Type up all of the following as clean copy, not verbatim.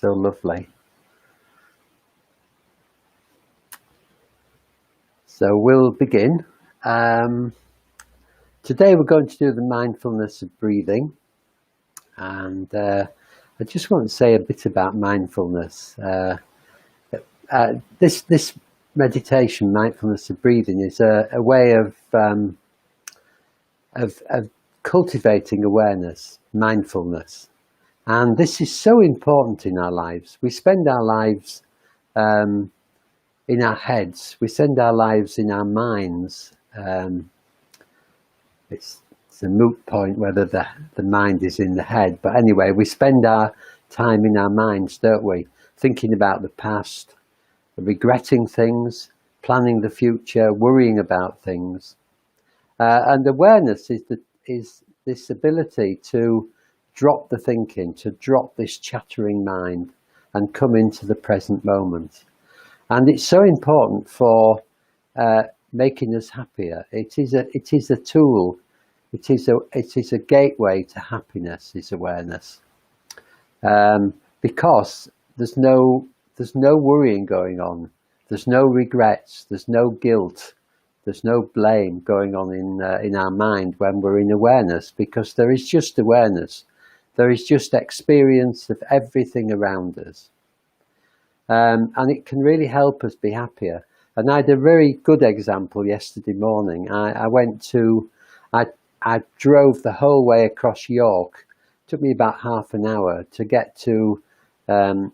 So lovely. So we'll begin. Today we're going to do the mindfulness of breathing, and I just want to say a bit about mindfulness. This meditation, mindfulness of breathing, is a way of cultivating awareness, mindfulness, and this is so important in our lives. We spend our lives in our heads. We spend our lives in our minds. It's a moot point whether the mind is in the head, but anyway, we spend our time in our minds, don't we? Thinking about the past, regretting things, planning the future, worrying about things. And awareness is this ability to drop the thinking, to drop this chattering mind and come into the present moment. And it's so important for making us happier. It is a tool. It is a gateway to happiness. Is awareness, because there's no worrying going on. There's no regrets. There's no guilt. There's no blame going on in our mind when we're in awareness, because there is just awareness. There is just experience of everything around us. And it can really help us be happier. And I had a very good example yesterday morning. I drove the whole way across York. It took me about half an hour to get to the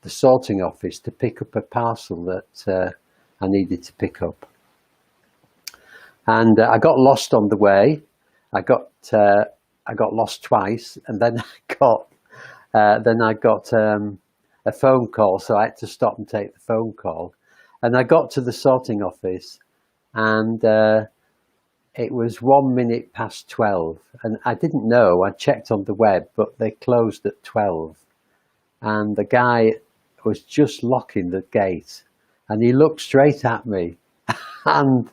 sorting office to pick up a parcel that I needed to pick up. And I got lost on the way. I got lost twice, and then I got a phone call, so I had to stop and take the phone call. And I got to the sorting office, and it was 1 minute past 12. And I didn't know, I checked on the web, but they closed at 12. And the guy was just locking the gate, and he looked straight at me, and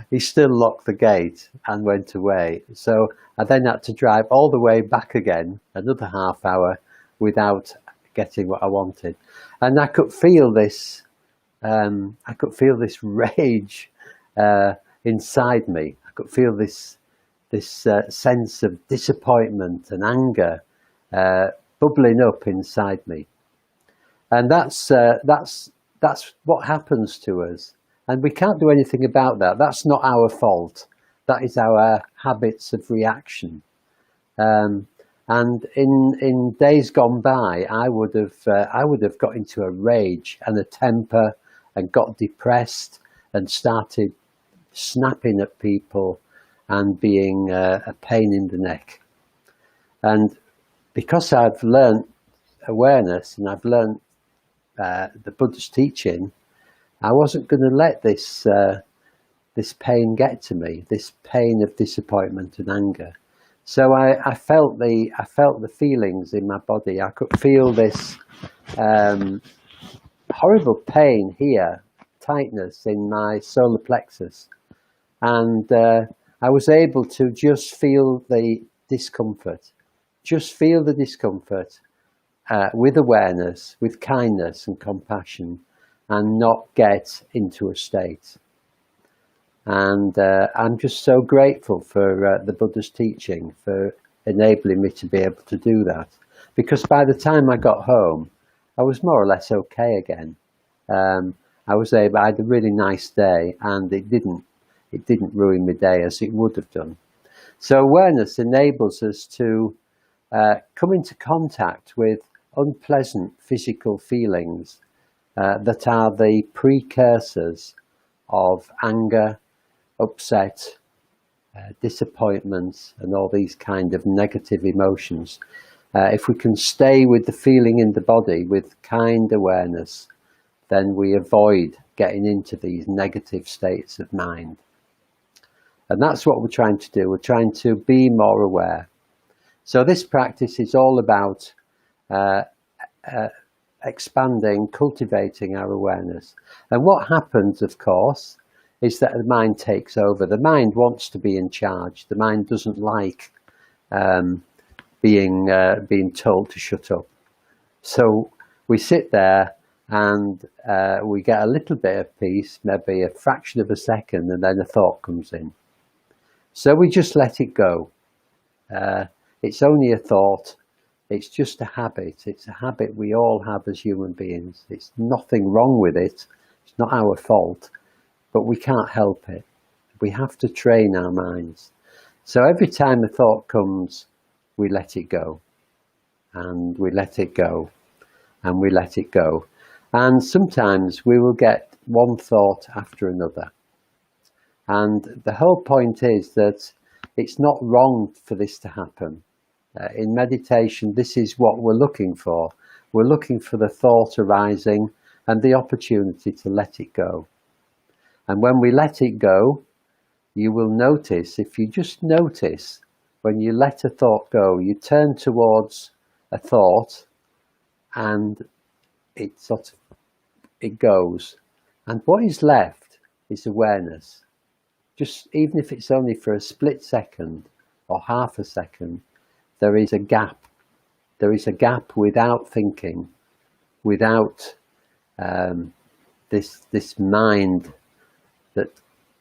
he still locked the gate and went away. So I then had to drive all the way back again, another half hour, without getting what I wanted. And I could feel this rage inside me. I could feel this sense of disappointment and anger bubbling up inside me. And that's what happens to us. And we can't do anything about that. That's not our fault. That is our habits of reaction. And in days gone by, I would have got into a rage and a temper and got depressed and started snapping at people and being a pain in the neck. And because I've learned awareness and I've learned the Buddhist teaching, I wasn't going to let this pain get to me, this pain of disappointment and anger. So I felt the feelings in my body. I could feel this horrible pain here, tightness in my solar plexus, and I was able to just feel the discomfort, with awareness, with kindness and compassion, and not get into a state. And I'm just so grateful for the Buddha's teaching, for enabling me to be able to do that. Because by the time I got home, I was more or less okay again. I had a really nice day, and it didn't ruin my day as it would have done. So awareness enables us to come into contact with unpleasant physical feelings that are the precursors of anger, upset, disappointment, and all these kind of negative emotions. If we can stay with the feeling in the body with kind awareness, then we avoid getting into these negative states of mind. And that's what we're trying to do. We're trying to be more aware. So this practice is all about expanding, cultivating our awareness. And what happens, of course, is that the mind takes over. The mind wants to be in charge. The mind doesn't like being told to shut up. So we sit there and we get a little bit of peace, maybe a fraction of a second, and then a thought comes in. So we just let it go. It's only a thought. It's just a habit. It's a habit we all have as human beings. It's nothing wrong with it. It's not our fault, but we can't help it. We have to train our minds. So every time a thought comes, we let it go, and we let it go, and we let it go. And sometimes we will get one thought after another. And the whole point is that it's not wrong for this to happen. In meditation, this is what we're looking for. We're looking for the thought arising and the opportunity to let it go. And when we let it go, you will notice, if you just notice, when you let a thought go, you turn towards a thought and it goes. And what is left is awareness. Just even if it's only for a split second or half a second, there is a gap. There is a gap without thinking, without this mind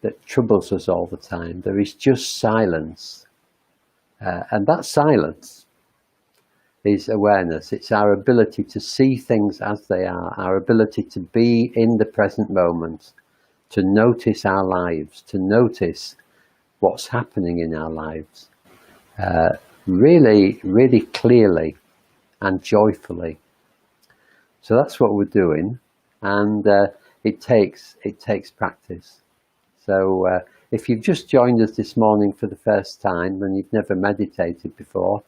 that troubles us all the time. There is just silence. And that silence is awareness. It's our ability to see things as they are, our ability to be in the present moment, to notice our lives, to notice what's happening in our lives, really, really clearly and joyfully. So that's what we're doing, and it takes practice. So if you've just joined us this morning for the first time and you've never meditated before,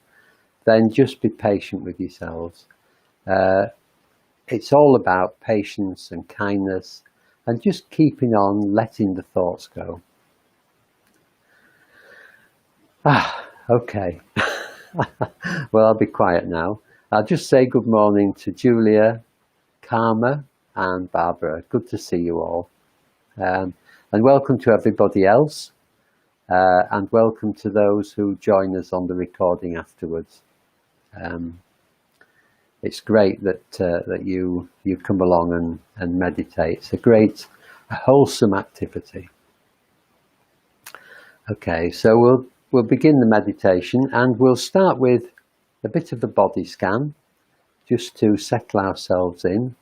then just be patient with yourselves. It's all about patience and kindness and just keeping on letting the thoughts go. Okay. Well, I'll be quiet now. I'll just say good morning to Julia, Karma and Barbara. Good to see you all. And welcome to everybody else. And welcome to those who join us on the recording afterwards. It's great that you come along and meditate. It's a wholesome activity. Okay, so we'll begin the meditation, and we'll start with a bit of a body scan, just to settle ourselves in,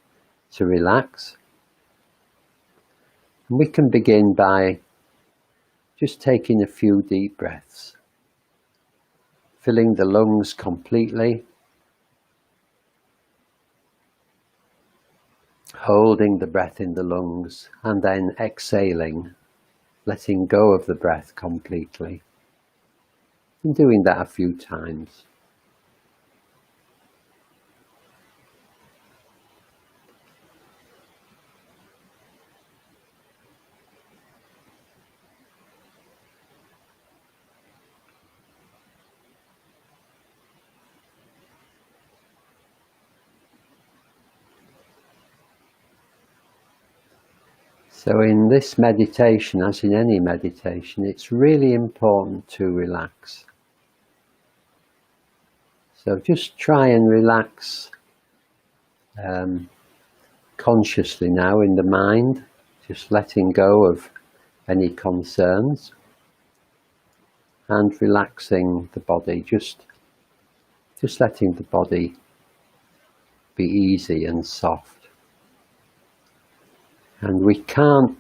to relax. And we can begin by just taking a few deep breaths, filling the lungs completely, holding the breath in the lungs, and then exhaling, letting go of the breath completely. And doing that a few times. So in this meditation, as in any meditation, it's really important to relax. So just try and relax consciously now in the mind, just letting go of any concerns and relaxing the body, just letting the body be easy and soft. And we can't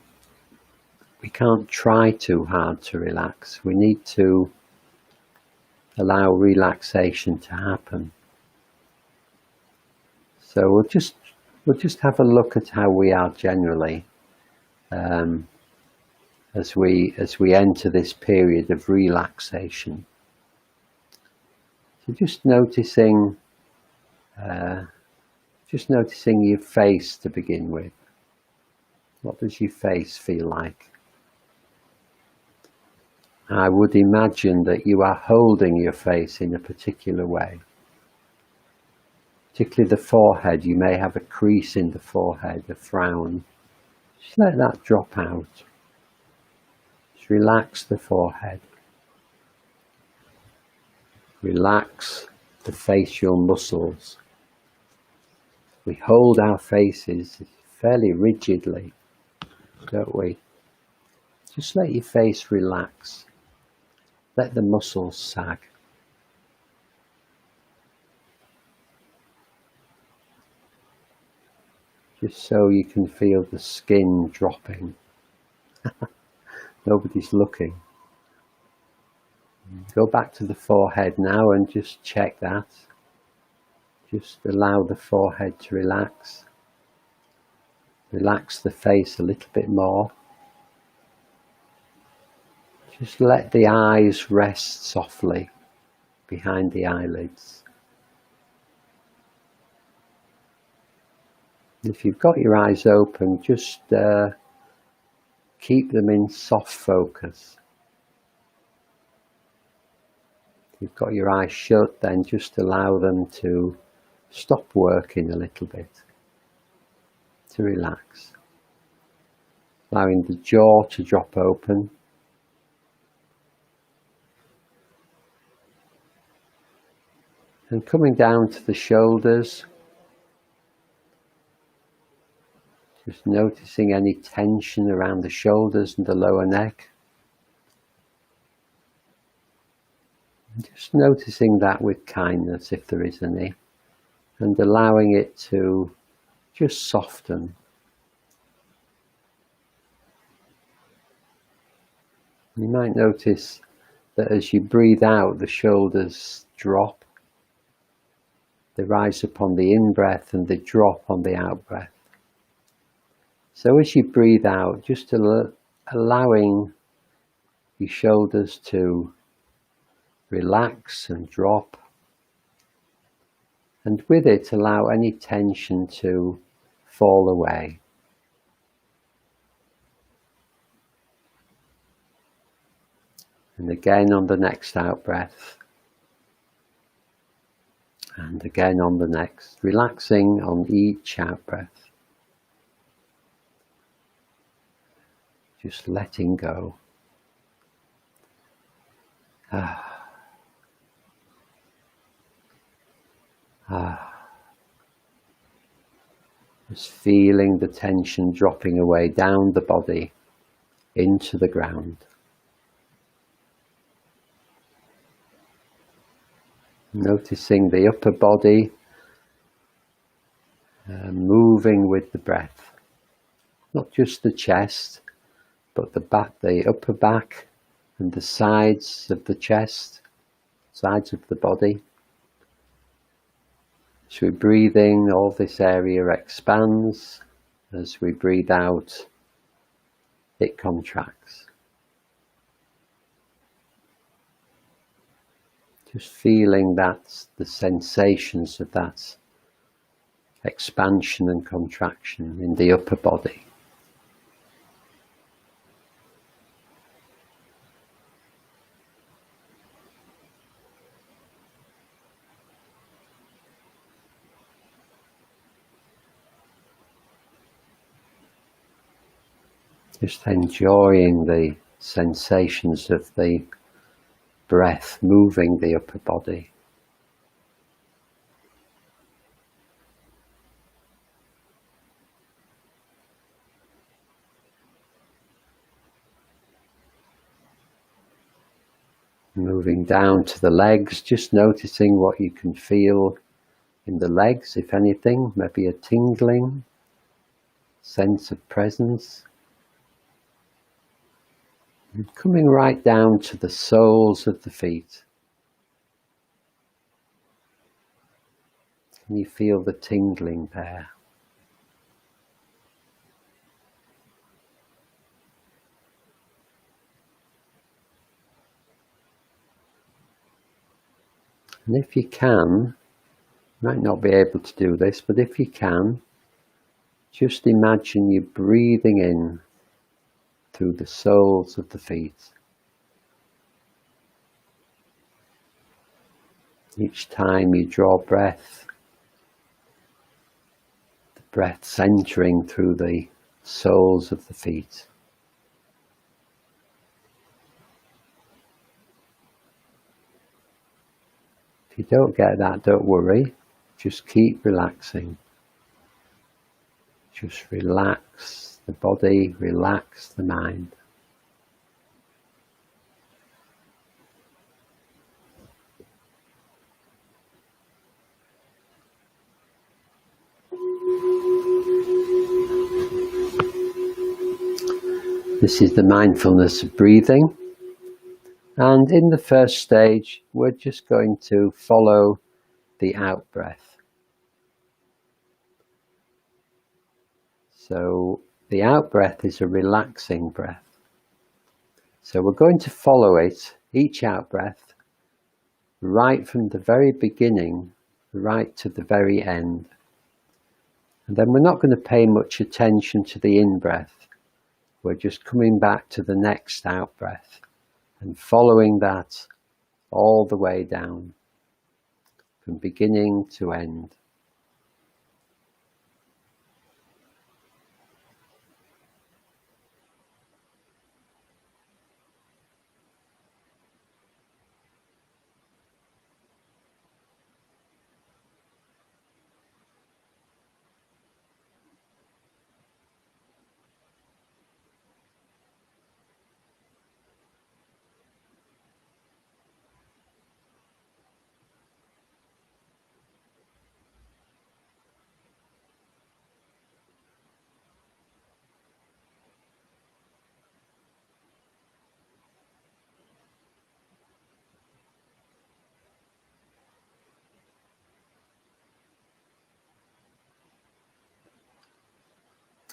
try too hard to relax. We need to allow relaxation to happen. So we'll just have a look at how we are generally as we enter this period of relaxation. So just noticing your face to begin with. What does your face feel like? I would imagine that you are holding your face in a particular way. Particularly the forehead, you may have a crease in the forehead, a frown. Just let that drop out. Just relax the forehead. Relax the facial muscles. We hold our faces fairly rigidly, don't we? Just let your face relax. Let the muscles sag. Just so you can feel the skin dropping. Nobody's looking. Go back to the forehead now and just check that. Just allow the forehead to relax. Relax the face a little bit more. Just let the eyes rest softly behind the eyelids. If you've got your eyes open, just keep them in soft focus. If you've got your eyes shut, then just allow them to stop working a little bit, to relax. Allowing the jaw to drop open. And coming down to the shoulders, just noticing any tension around the shoulders and the lower neck. Just noticing that with kindness, if there is any, and allowing it to just soften. You might notice that as you breathe out, the shoulders drop. They rise upon the in-breath and they drop on the out-breath. So as you breathe out, just allowing your shoulders to relax and drop, and with it allow any tension to fall away. And again on the next out breath, and again on the next, relaxing on each out breath, just letting go. Just feeling the tension dropping away down the body into the ground. Noticing the upper body moving with the breath. Not just the chest, but the back, the upper back and the sides of the chest, sides of the body. As we breathe in, all this area expands. As we breathe out, it contracts. Just feeling that, the sensations of that expansion and contraction in the upper body. Just enjoying the sensations of the breath moving the upper body. Moving down to the legs, just noticing what you can feel in the legs, if anything, maybe a tingling sense of presence. And coming right down to the soles of the feet. Can you feel the tingling there? And if you can, you might not be able to do this, but if you can, just imagine you breathing in through the soles of the feet. Each time you draw breath, the breath centering through the soles of the feet. If you don't get that, don't worry, just keep relaxing. Just relax the body, relax the mind. This is the mindfulness of breathing, and in the first stage we're just going to follow the out breath. So the out breath is a relaxing breath. So we're going to follow it, each out breath, right from the very beginning, right to the very end. And then we're not going to pay much attention to the in-breath. We're just coming back to the next out-breath and following that all the way down, from beginning to end.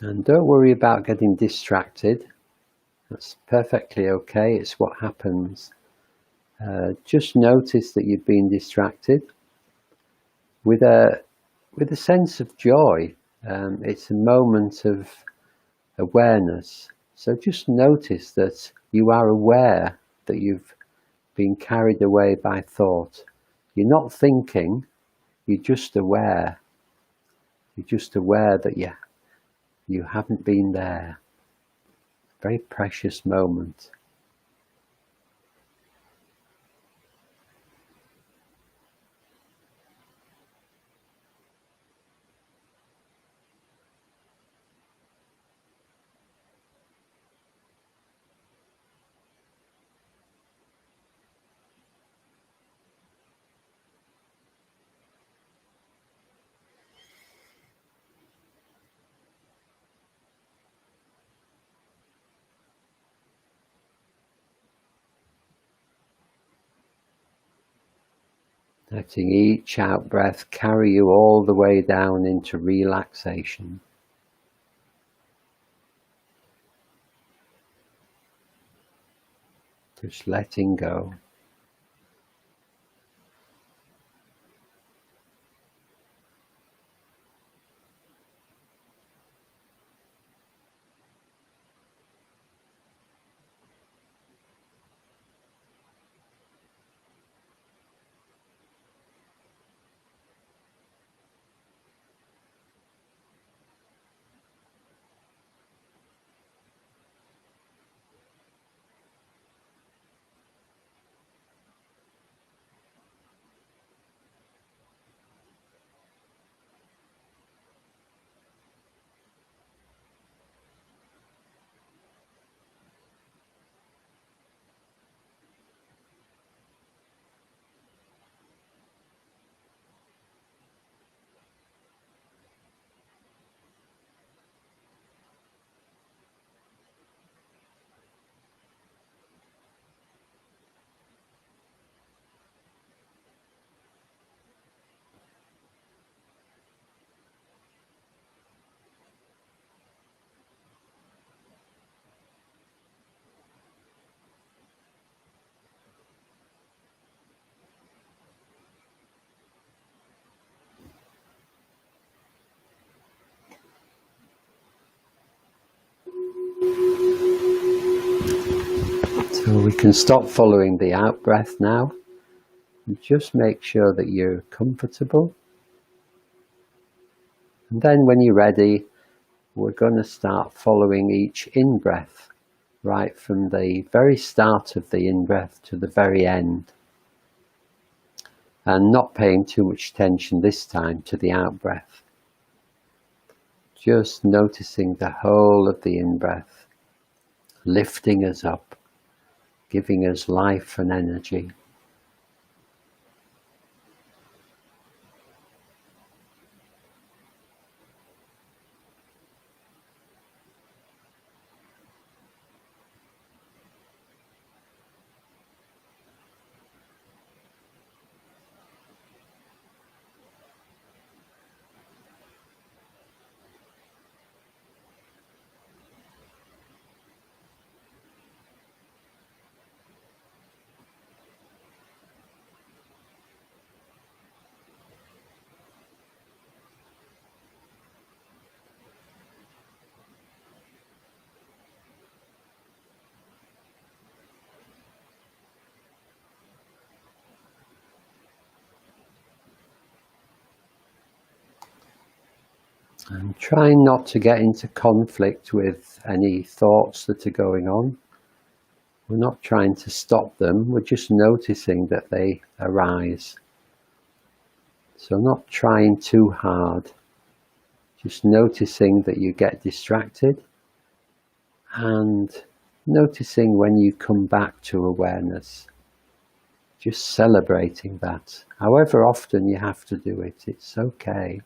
And don't worry about getting distracted. That's perfectly okay. It's what happens. Just notice that you've been distracted with a sense of joy. It's a moment of awareness. So just notice that you are aware that you've been carried away by thought. You're not thinking, you're just aware. You're just aware that you haven't been there. Very precious moment. Letting each out breath carry you all the way down into relaxation. Just letting go. So we can stop following the out breath now and just make sure that you're comfortable. And then when you're ready, we're going to start following each in-breath, right from the very start of the in-breath to the very end. And not paying too much attention this time to the out-breath. Just noticing the whole of the in-breath, lifting us up, giving us life and energy. And trying not to get into conflict with any thoughts that are going on. We're not trying to stop them, we're just noticing that they arise. So not trying too hard, just noticing that you get distracted and noticing when you come back to awareness. Just celebrating that. However often you have to do it, it's okay.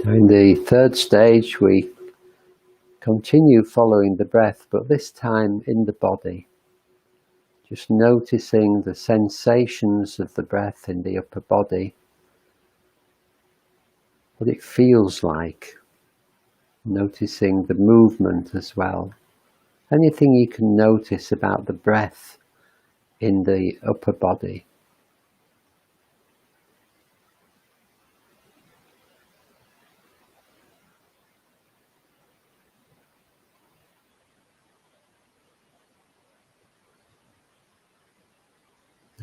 In the third stage, we continue following the breath, but this time in the body. Just noticing the sensations of the breath in the upper body, what it feels like. Noticing the movement as well. Anything you can notice about the breath in the upper body.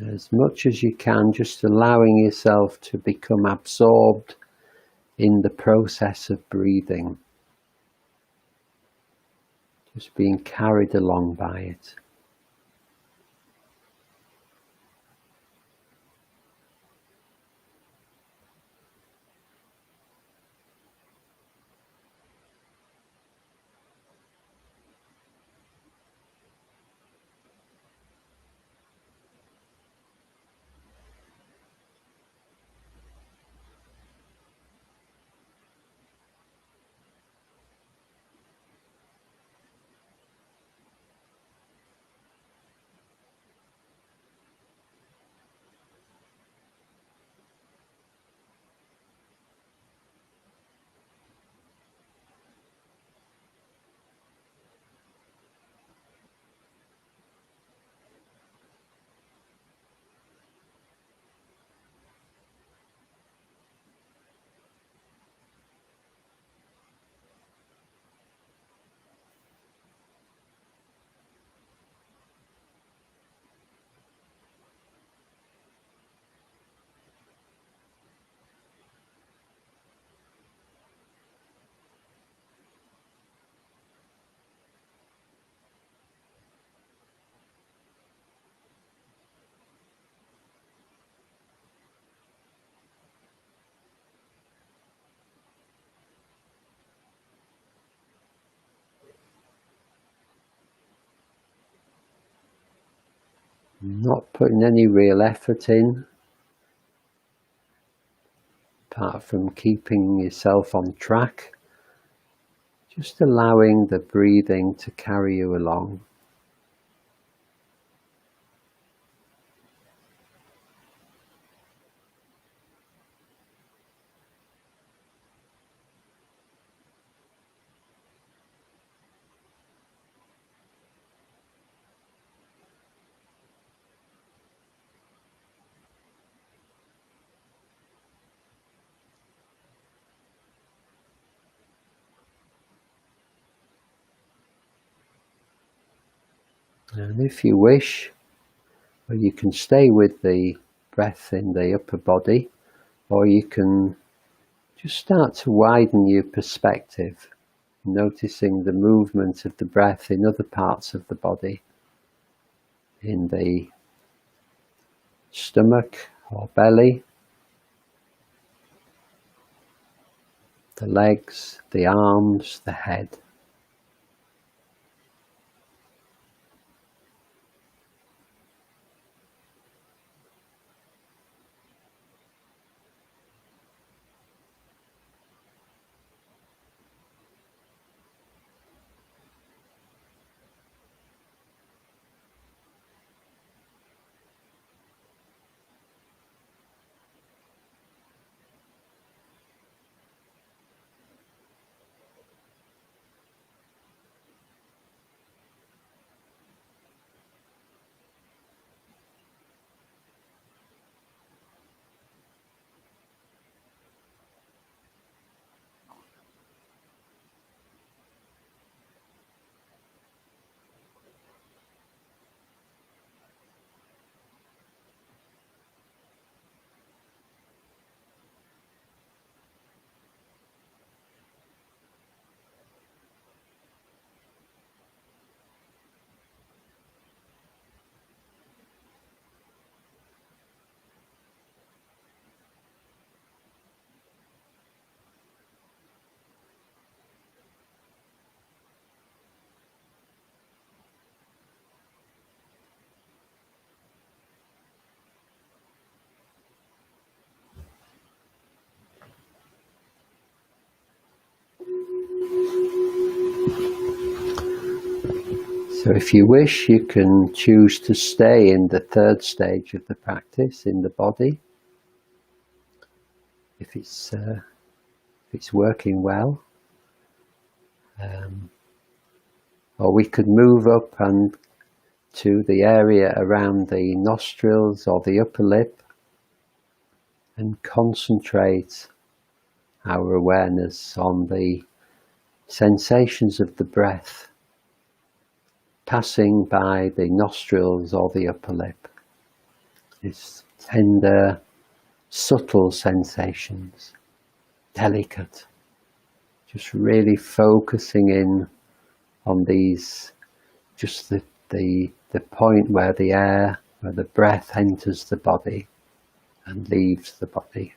As much as you can, just allowing yourself to become absorbed in the process of breathing. just being carried along by it. Not putting any real effort in, apart from keeping yourself on track, just allowing the breathing to carry you along. And if you wish, well, you can stay with the breath in the upper body, or you can just start to widen your perspective, noticing the movement of the breath in other parts of the body, in the stomach or belly, the legs, the arms, the head. So if you wish, you can choose to stay in the third stage of the practice, in the body, if it's working well. Or we could move up and to the area around the nostrils or the upper lip and concentrate our awareness on the sensations of the breath passing by the nostrils or the upper lip. These tender, subtle sensations, delicate, just really focusing in on these, just the point where the breath enters the body and leaves the body.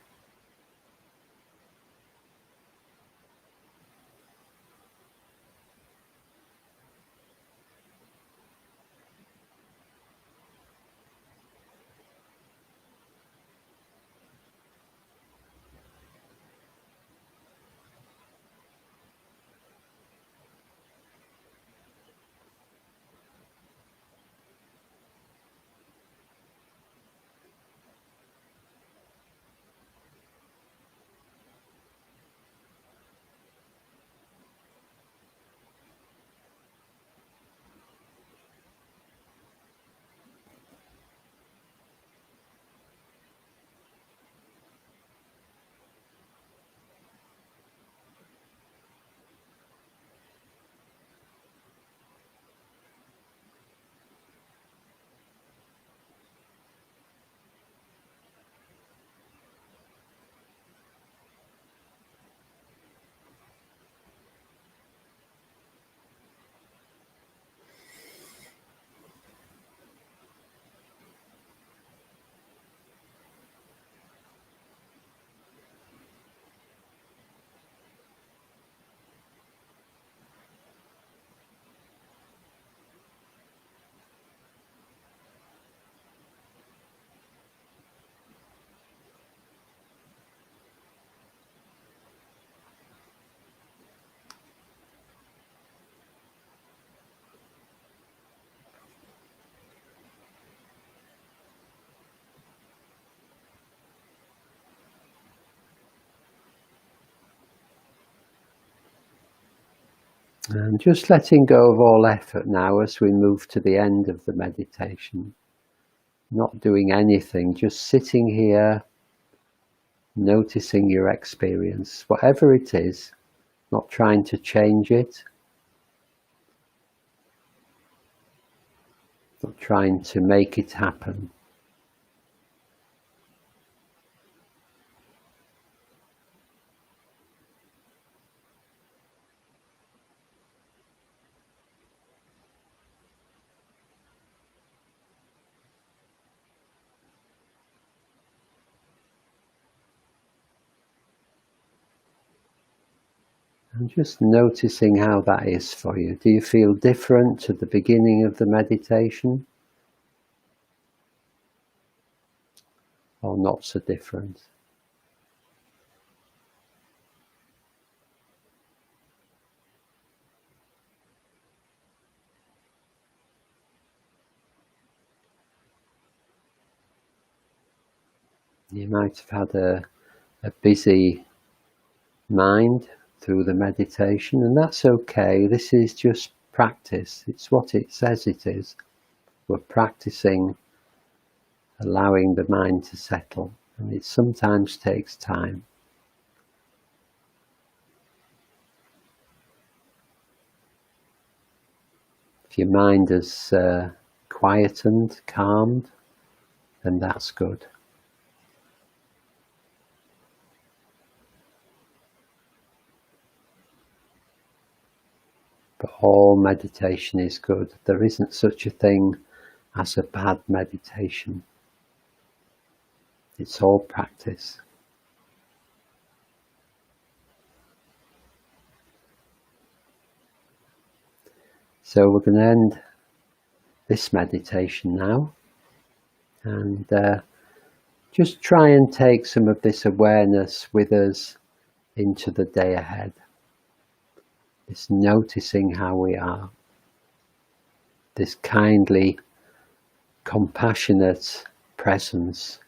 And just letting go of all effort now as we move to the end of the meditation. Not doing anything, just sitting here, noticing your experience, whatever it is, not trying to change it, not trying to make it happen. And just noticing how that is for you. Do you feel different to the beginning of the meditation? Or not so different? You might have had a busy mind through the meditation, and that's okay. This is just practice. It's what it says it is. We're practicing allowing the mind to settle, and it sometimes takes time. If your mind is quietened, calmed, then that's good. But all meditation is good. There isn't such a thing as a bad meditation. It's all practice. So we're going to end this meditation now, and just try and take some of this awareness with us into the day ahead. This noticing how we are, this kindly, compassionate presence.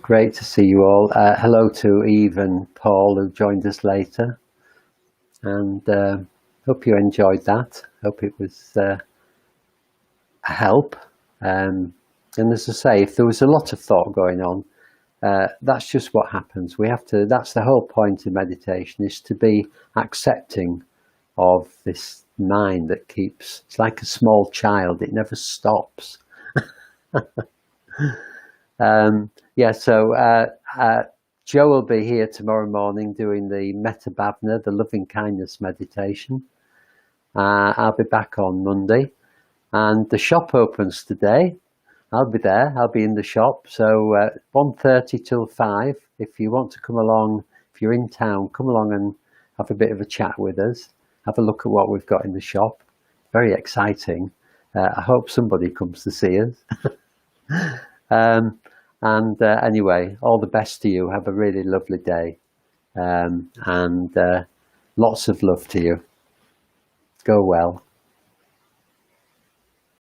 Great to see you all. Hello to Eve and Paul who joined us later, and hope you enjoyed that. Hope it was help. And as I say, if there was a lot of thought going on, that's just what happens. We have to, that's the whole point of meditation, is to be accepting of this mind that keeps, it's like a small child, it never stops. Yeah, so Joe will be here tomorrow morning doing the Metta Bhavana, the loving kindness meditation. I'll be back on Monday, and the shop opens today. I'll be there. I'll be in the shop. So 1:30 till 5. If you want to come along, if you're in town, come along and have a bit of a chat with us. Have a look at what we've got in the shop. Very exciting. I hope somebody comes to see us. Anyway, all the best to you. Have a really lovely day. And lots of love to you. Go well.